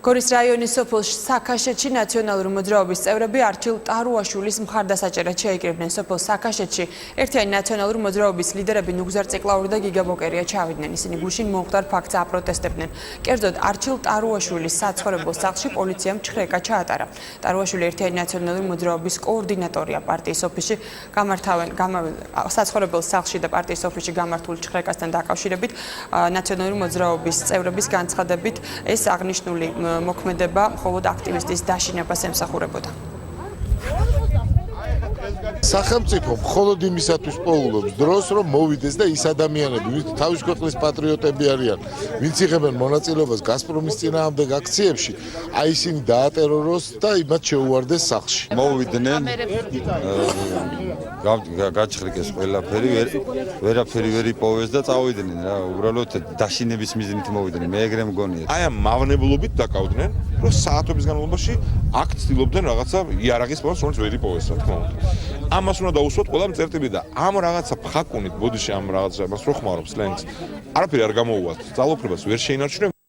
გორის რაიონის სოფელ საქაშეთში ნაციონალური მოძრაობის წევრები არჩილ ტარუაშვილის მხარდასაჭერად შეიკრიბნენ. სოფელ საქაშეთში ერთიანი ნაციონალური მოძრაობის ლიდერები ნუგზარ ციკლაური და გიგა ბოკერია ჩავიდნენ. ისინი გუშინ მომხდარ ფაქტს აპროტესტებდნენ. კერძოდ არჩილ ტარუაშვილის საცხოვრებელ სახლში პოლიციამ ჩხრეკა ჩაატარა. ტარუაშვილი ერთიანი ნაციონალური მოძრაობის კოორდინატორია. პარტიის ოფისში საცხოვრებელ სახლში და პარტიის ოფისში გამართულ ჩხრეკასთან დაკავშირებით ნაციონალური მოძრაობის წევრების განცხადებით ეს აღნიშნული მოქმედება მხოლოდ აქტივისტის დაშინებას ემსახურებოდა. სახელმწიფო მხოლოდ იმისათვის პოულობს დროს, რომ მოვიდეს და ის ადამიანები, ვინც თავის ქვეყნის პატრიოტები არიან, ვინც იღებენ მონაწილეობას გაზპრომის წინააღმდეგ აქციებში, აი ისინი დაატეროროს და იმათ შეუვარდეს სახლში. მოვიდნენ გაჩხრიკეს ყველაფერი, ვერაფერი ვერ იპოვეს და წავიდნენ რა, უბრალოდ დაშინების მიზნით მოვიდნენ. მე ეგრე მგონია. აი ამ მავნებლობით დაკავდნენ, რომ საათების განმავლობაში აქ ცდილობდნენ რაღაცა იარაღის პოვას, რომელიც ვერ იპოვეს, რა თქმა უნდა. ამას უნდა დაუსვათ ყველამ წერტილი და ამ რაღაცა ფხაკუნით, ბოდიში ამ რაღაცას რო ხმარობს ლენქს. არაფერი არ გამოუვათ, ძალოფრებას ვერ შეინარჩუნებს.